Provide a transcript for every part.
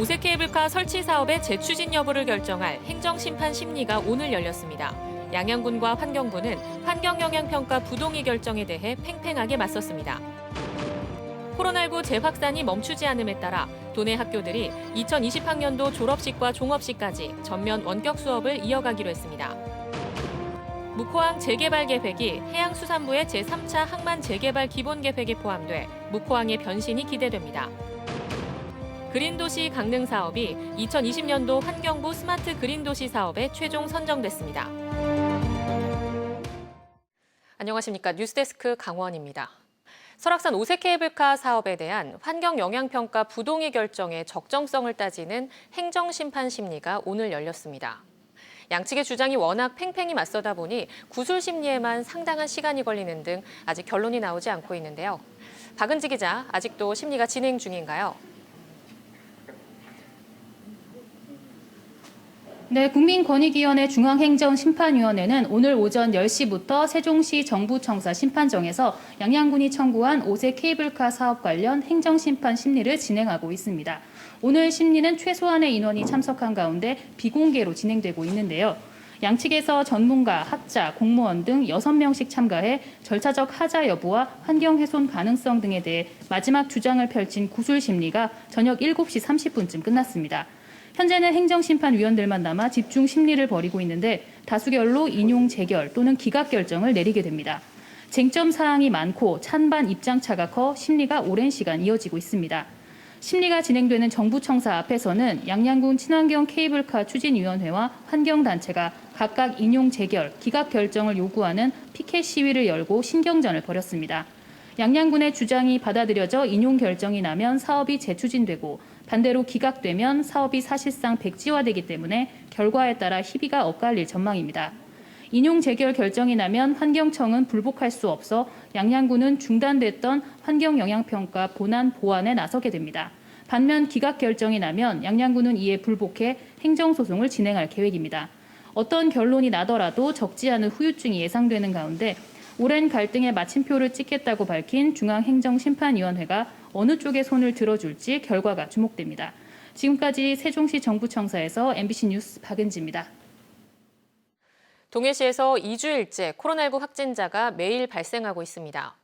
오색 케이블카 설치 사업의 재추진 여부를 결정할 행정심판 심리가 오늘 열렸습니다. 양양군과 환경부는 환경영향평가 부동의 결정에 대해 팽팽하게 맞섰습니다. 코로나19 재확산이 멈추지 않음에 따라 도내 학교들이 2020학년도 졸업식과 종업식까지 전면 원격 수업을 이어가기로 했습니다. 묵호항 재개발 계획이 해양수산부의 제3차 항만 재개발 기본계획에 포함돼 묵호항의 변신이 기대됩니다. 그린도시 강릉 사업이 2020년도 환경부 스마트 그린도시 사업에 최종 선정됐습니다. 안녕하십니까. 뉴스데스크 강원입니다. 설악산 오색 케이블카 사업에 대한 환경영향평가 부동의 결정의 적정성을 따지는 행정심판 심리가 오늘 열렸습니다. 양측의 주장이 워낙 팽팽히 맞서다 보니 구술 심리에만 상당한 시간이 걸리는 등 아직 결론이 나오지 않고 있는데요. 박은지 기자, 아직도 심리가 진행 중인가요? 네, 국민권익위원회 중앙행정심판위원회는 오늘 오전 10시부터 세종시 정부청사 심판정에서 양양군이 청구한 오색 케이블카 사업 관련 행정심판 심리를 진행하고 있습니다. 오늘 심리는 최소한의 인원이 참석한 가운데 비공개로 진행되고 있는데요. 양측에서 전문가, 학자, 공무원 등 6명씩 참가해 절차적 하자 여부와 환경 훼손 가능성 등에 대해 마지막 주장을 펼친 구술 심리가 저녁 7시 30분쯤 끝났습니다. 현재는 행정심판위원들만 남아 집중 심리를 벌이고 있는데 다수결로 인용 재결 또는 기각 결정을 내리게 됩니다. 쟁점 사항이 많고 찬반 입장차가 커 심리가 오랜 시간 이어지고 있습니다. 심리가 진행되는 정부청사 앞에서는 양양군 친환경 케이블카 추진위원회와 환경단체가 각각 인용 재결, 기각 결정을 요구하는 피켓 시위를 열고 신경전을 벌였습니다. 양양군의 주장이 받아들여져 인용 결정이 나면 사업이 재추진되고 반대로 기각되면 사업이 사실상 백지화되기 때문에 결과에 따라 희비가 엇갈릴 전망입니다. 인용 재결 결정이 나면 환경청은 불복할 수 없어 양양군은 중단됐던 환경영향평가 본안 보완에 나서게 됩니다. 반면 기각 결정이 나면 양양군은 이에 불복해 행정소송을 진행할 계획입니다. 어떤 결론이 나더라도 적지 않은 후유증이 예상되는 가운데 오랜 갈등의 마침표를 찍겠다고 밝힌 중앙행정심판위원회가 어느 쪽의 손을 들어줄지 결과가 주목됩니다. 지금까지 세종시 정부청사에서 MBC 뉴스 박은지입니다. 동해시에서 2주일째 코로나19 확진자가 매일 발생하고 있습니다.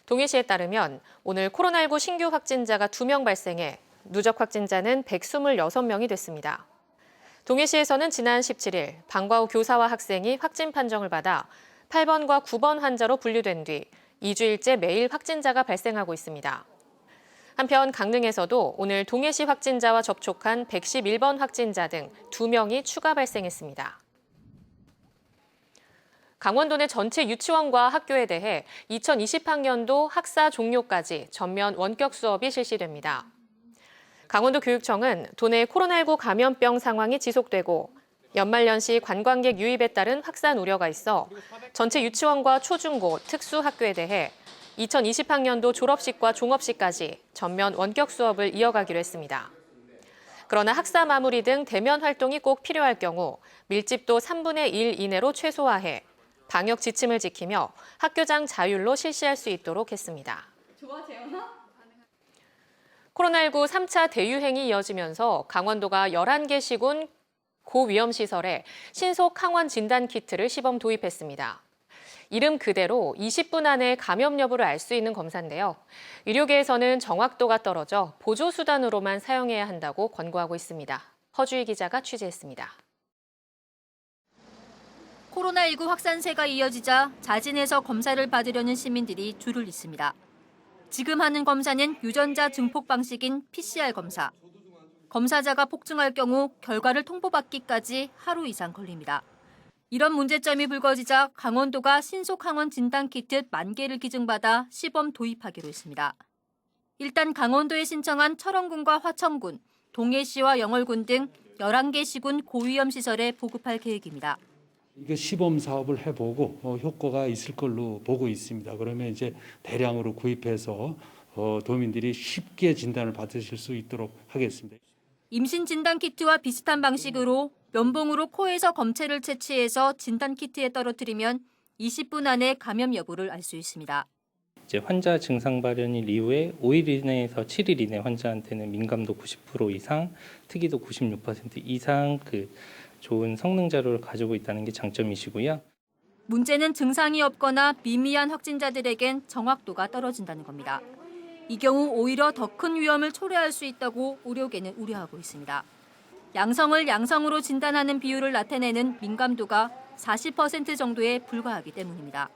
동해시에 따르면 오늘 코로나19 신규 확진자가 2명 발생해 누적 확진자는 126명이 됐습니다. 동해시에서는 지난 17일 방과후 교사와 학생이 확진 판정을 받아 8번과 9번 환자로 분류된 뒤 2주일째 매일 확진자가 발생하고 있습니다. 한편 강릉에서도 오늘 동해시 확진자와 접촉한 111번 확진자 등 2명이 추가 발생했습니다. 강원도 내 전체 유치원과 학교에 대해 2020학년도 학사 종료까지 전면 원격 수업이 실시됩니다. 강원도 교육청은 도내 코로나19 감염병 상황이 지속되고 연말연시 관광객 유입에 따른 확산 우려가 있어 전체 유치원과 초중고, 특수학교에 대해 2020학년도 졸업식과 종업식까지 전면 원격 수업을 이어가기로 했습니다. 그러나 학사 마무리 등 대면 활동이 꼭 필요할 경우 밀집도 3분의 1 이내로 최소화해 방역 지침을 지키며 학교장 자율로 실시할 수 있도록 했습니다. 코로나19 3차 대유행이 이어지면서 강원도가 11개 시군 고위험 시설에 신속 항원 진단 키트를 시범 도입했습니다. 이름 그대로 20분 안에 감염 여부를 알 수 있는 검사인데요. 의료계에서는 정확도가 떨어져 보조 수단으로만 사용해야 한다고 권고하고 있습니다. 허주희 기자가 취재했습니다. 코로나19 확산세가 이어지자 자진해서 검사를 받으려는 시민들이 줄을 잇습니다. 지금 하는 검사는 유전자 증폭 방식인 PCR 검사. 검사자가 폭증할 경우 결과를 통보받기까지 하루 이상 걸립니다. 이런 문제점이 불거지자 강원도가 신속항원 진단키트 10,000개를 기증받아 시범 도입하기로 했습니다. 일단 강원도에 신청한 철원군과 화천군, 동해시와 영월군 등 11개 시군 고위험 시설에 보급할 계획입니다. 이게 시범 사업을 해보고 효과가 있을 걸로 보고 있습니다. 그러면 이제 대량으로 구입해서 도민들이 쉽게 진단을 받으실 수 있도록 하겠습니다. 임신 진단키트와 비슷한 방식으로 면봉으로 코에서 검체를 채취해서 진단키트에 떨어뜨리면 20분 안에 감염 여부를 알 수 있습니다. 이제 환자 증상 발현일 이후에 5일 이내에서 7일 이내 환자한테는 민감도 90% 이상, 특이도 96% 이상 좋은 성능 자료를 가지고 있다는 게 장점이시고요. 문제는 증상이 없거나 미미한 확진자들에겐 정확도가 떨어진다는 겁니다. 이 경우 오히려 더 큰 위험을 초래할 수 있다고 의료계는 우려하고 있습니다. 양성을 양성으로 진단하는 비율을 나타내는 민감도가 40% 정도에 불과하기 때문입니다.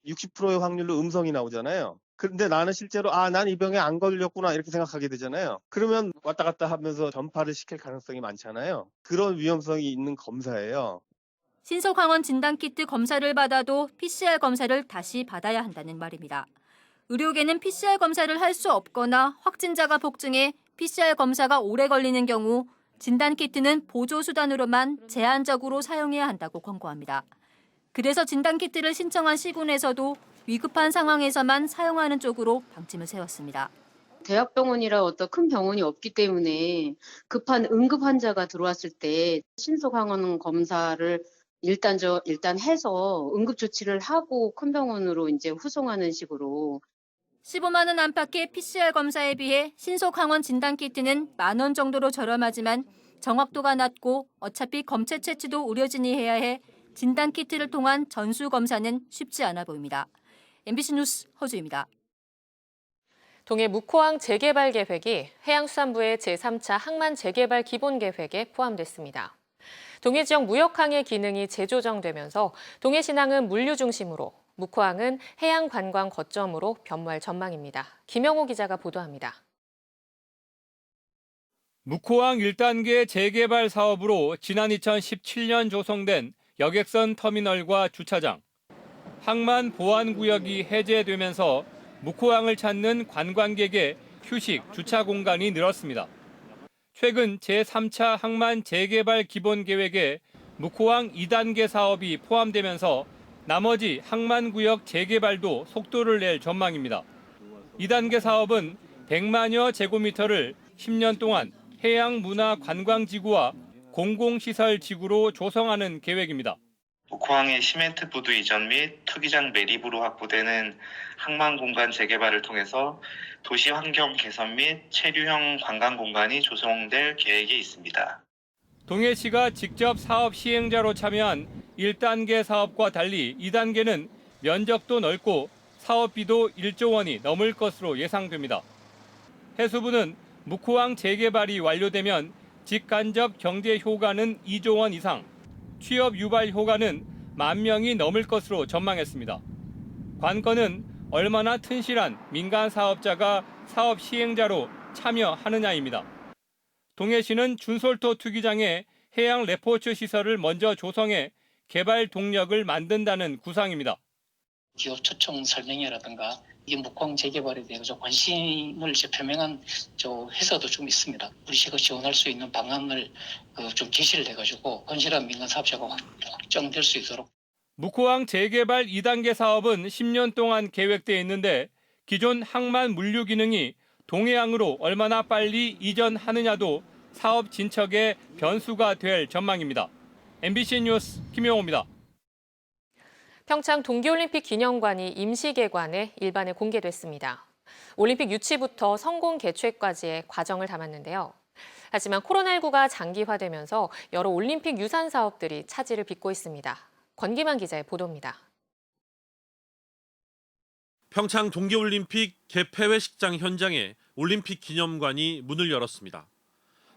60%의 확률로 음성이 나오잖아요. 그런데 나는 실제로 난 이 병에 안 걸렸구나 이렇게 생각하게 되잖아요. 그러면 왔다 갔다 하면서 전파를 시킬 가능성이 많잖아요. 그런 위험성이 있는 검사예요. 신속항원 진단키트 검사를 받아도 PCR 검사를 다시 받아야 한다는 말입니다. 의료계는 PCR 검사를 할 수 없거나 확진자가 폭증해 PCR 검사가 오래 걸리는 경우 진단키트는 보조수단으로만 제한적으로 사용해야 한다고 권고합니다. 그래서 진단키트를 신청한 시군에서도 위급한 상황에서만 사용하는 쪽으로 방침을 세웠습니다. 대학병원이라 어떤 큰 병원이 없기 때문에 급한 응급 환자가 들어왔을 때 신속항원 검사를 일단 해서 응급 조치를 하고 큰 병원으로 이제 후송하는 식으로. 15만 원 안팎의 PCR 검사에 비해 신속항원 진단키트는 10,000원 정도로 저렴하지만 정확도가 낮고 어차피 검체 채취도 우려진이 해야 해 진단키트를 통한 전수검사는 쉽지 않아 보입니다. MBC 뉴스 허주입니다. 동해 묵호항 재개발 계획이 해양수산부의 제3차 항만 재개발 기본계획에 포함됐습니다. 동해 지역 무역항의 기능이 재조정되면서 동해신항은 물류 중심으로, 묵호항은 해양 관광 거점으로 변모할 전망입니다. 김영호 기자가 보도합니다. 묵호항 1단계 재개발 사업으로 지난 2017년 조성된 여객선 터미널과 주차장, 항만 보안구역이 해제되면서 묵호항을 찾는 관광객의 휴식, 주차 공간이 늘었습니다. 최근 제3차 항만 재개발 기본계획에 묵호항 2단계 사업이 포함되면서 나머지 항만구역 재개발도 속도를 낼 전망입니다. 2단계 사업은 100만여 제곱미터를 10년 동안 해양문화관광지구와 공공시설지구로 조성하는 계획입니다. 묵호항의 시멘트 부두 이전 및 투기장 매립으로 확보되는 항만 공간 재개발을 통해서 도시 환경 개선 및 체류형 관광 공간이 조성될 계획이 있습니다. 동해시가 직접 사업 시행자로 참여한 1단계 사업과 달리 2단계는 면적도 넓고 사업비도 1조 원이 넘을 것으로 예상됩니다. 해수부는 묵호항 재개발이 완료되면 직간접 경제 효과는 2조 원 이상, 취업 유발 효과는 10,000명이 넘을 것으로 전망했습니다. 관건은 얼마나 튼실한 민간 사업자가 사업 시행자로 참여하느냐입니다. 동해시는 준솔토 투기장에 해양 레포츠 시설을 먼저 조성해 개발 동력을 만든다는 구상입니다. 기업 초청 설명회라든가 이 묵호항 재개발에 대해서 관심을 표명한 회사도 좀 있습니다. 우리 시가 지원할 수 있는 방안을 좀 제시를 해가지고 건실한 민간 사업자가 확정될 수 있도록. 묵호항 재개발 2단계 사업은 10년 동안 계획돼 있는데 기존 항만 물류 기능이 동해항으로 얼마나 빨리 이전하느냐도 사업 진척의 변수가 될 전망입니다. MBC 뉴스 김용호입니다. 평창 동계올림픽 기념관이 임시개관해 일반에 공개됐습니다. 올림픽 유치부터 성공 개최까지의 과정을 담았는데요. 하지만 코로나19가 장기화되면서 여러 올림픽 유산 사업들이 차질을 빚고 있습니다. 권기만 기자의 보도입니다. 평창 동계올림픽 개폐회식장 현장에 올림픽 기념관이 문을 열었습니다.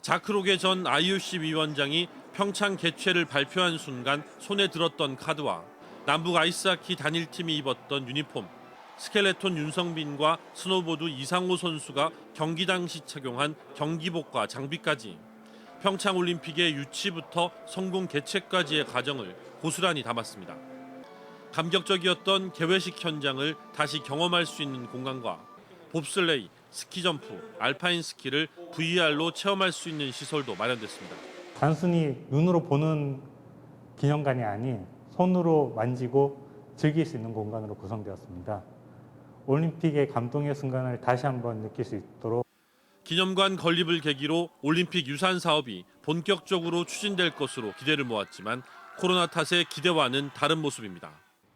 자크로게 전 IOC 위원장이 평창 개최를 발표한 순간 손에 들었던 카드와 남북 아이스하키 단일팀이 입었던 유니폼, 스켈레톤 윤성빈과 스노보드 이상호 선수가 경기 당시 착용한 경기복과 장비까지 평창올림픽의 유치부터 성공 개최까지의 과정을 고스란히 담았습니다. 감격적이었던 개회식 현장을 다시 경험할 수 있는 공간과 봅슬레이, 스키점프, 알파인 스키를 VR로 체험할 수 있는 시설도 마련됐습니다. 단순히 눈으로 보는 기념관이 아닌 손으로 만지고 즐길 수 있는 공간으로 구성되었습니다. 올림픽의 감동의 순간을 다시 한번 느낄 수 있도록 기념관 건립을 계기로 올림픽 유산 사업이 본격적으로 추진될 것으로 기대를 모았지만 코로나 탓에 기대와는 다른 모습입니다.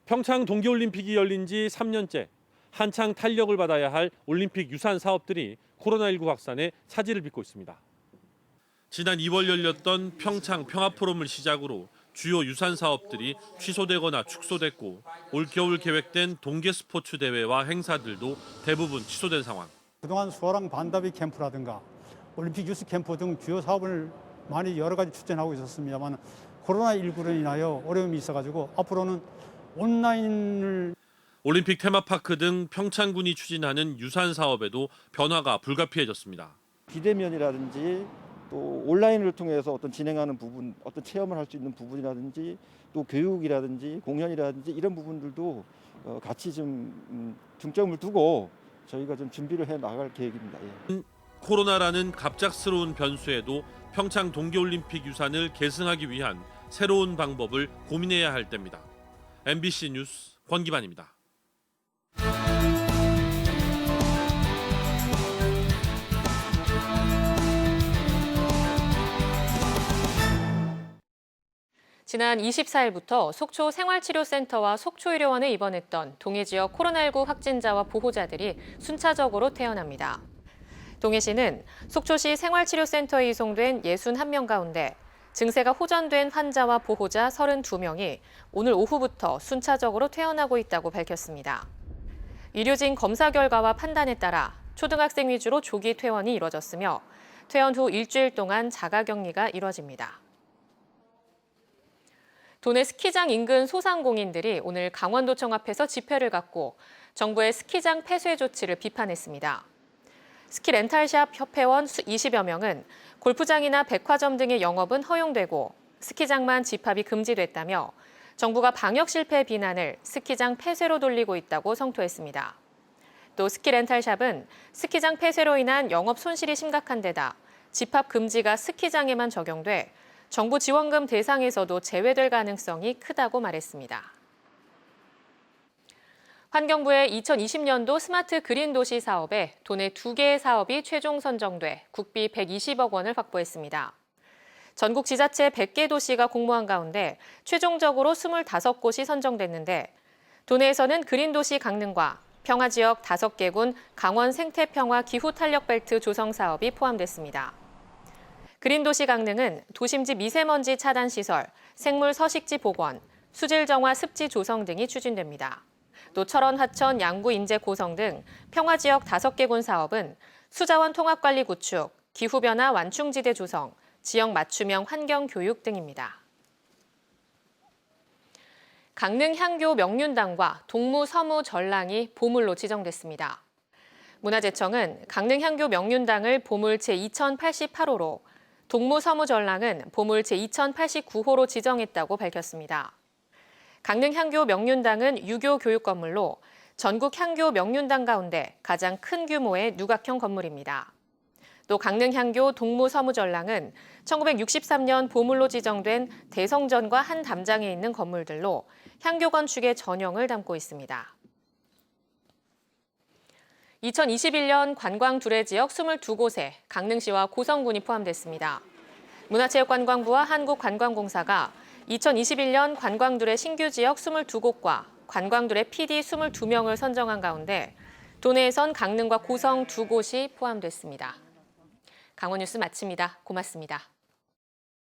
평창 동계올림픽이 열린 지 3년째. 한창 탄력을 받아야 할 올림픽 유산 사업들이 코로나19 확산에 차질을 빚고 있습니다. 지난 2월 열렸던 평창 평화포럼을 시작으로 주요 유산 사업들이 취소되거나 축소됐고 올 겨울 계획된 동계 스포츠 대회와 행사들도 대부분 취소된 상황. 그동안 수아랑 반다비 캠프라든가 올림픽 유스 캠프 등 주요 사업을 많이 여러 가지 추진하고 있었습니다만 코로나19로 인하여 어려움이 있어가지고 앞으로는 온라인을 올림픽 테마파크 등 평창군이 추진하는 유산 사업에도 변화가 불가피해졌습니다. 비대면이라든지 또 온라인을 통해서 어떤 진행하는 부분, 어떤 체험을 할 수 있는 부분이라든지 또 교육이라든지 공연이라든지 이런 부분들도 같이 좀 중점을 두고 저희가 좀 준비를 해 나갈 계획입니다. 예. 코로나라는 갑작스러운 변수에도 평창 동계올림픽 유산을 계승하기 위한 새로운 방법을 고민해야 할 때입니다. MBC 뉴스 권기반입니다. 지난 24일부터 속초 생활치료센터와 속초의료원에 입원했던 동해 지역 코로나19 확진자와 보호자들이 순차적으로 퇴원합니다. 동해시는 속초시 생활치료센터에 이송된 61명 가운데 증세가 호전된 환자와 보호자 32명이 오늘 오후부터 순차적으로 퇴원하고 있다고 밝혔습니다. 의료진 검사 결과와 판단에 따라 초등학생 위주로 조기 퇴원이 이뤄졌으며 퇴원 후 일주일 동안 자가격리가 이뤄집니다. 도내 스키장 인근 소상공인들이 오늘 강원도청 앞에서 집회를 갖고 정부의 스키장 폐쇄 조치를 비판했습니다. 스키 렌탈샵 협회원 20여 명은 골프장이나 백화점 등의 영업은 허용되고 스키장만 집합이 금지됐다며 정부가 방역 실패 비난을 스키장 폐쇄로 돌리고 있다고 성토했습니다. 또 스키 렌탈샵은 스키장 폐쇄로 인한 영업 손실이 심각한 데다 집합 금지가 스키장에만 적용돼 정부 지원금 대상에서도 제외될 가능성이 크다고 말했습니다. 환경부의 2020년도 스마트 그린 도시 사업에 도내 2개의 사업이 최종 선정돼 국비 120억 원을 확보했습니다. 전국 지자체 100개 도시가 공모한 가운데 최종적으로 25곳이 선정됐는데 도내에서는 그린 도시 강릉과 평화지역 5개 군 강원 생태평화 기후탄력벨트 조성 사업이 포함됐습니다. 그린도시 강릉은 도심지 미세먼지 차단 시설, 생물 서식지 복원, 수질 정화 습지 조성 등이 추진됩니다. 또 철원, 하천, 양구, 인제, 고성 등 평화지역 5개 군 사업은 수자원 통합관리 구축, 기후변화 완충지대 조성, 지역 맞춤형 환경교육 등입니다. 강릉 향교 명륜당과 동무, 서무, 전랑이 보물로 지정됐습니다. 문화재청은 강릉 향교 명륜당을 보물 제2088호로 동무, 서무, 전랑은 보물 제2089호로 지정했다고 밝혔습니다. 강릉 향교 명륜당은 유교 교육 건물로 전국 향교 명륜당 가운데 가장 큰 규모의 누각형 건물입니다. 또 강릉 향교 동무, 서무, 전랑은 1963년 보물로 지정된 대성전과 한 담장에 있는 건물들로 향교 건축의 전형을 담고 있습니다. 2021년 관광 두레 지역 22곳에 강릉시와 고성군이 포함됐습니다. 문화체육관광부와 한국관광공사가 2021년 관광 두레 신규 지역 22곳과 관광 두레 PD 22명을 선정한 가운데 도내에선 강릉과 고성 2곳이 포함됐습니다. 강원 뉴스 마칩니다. 고맙습니다.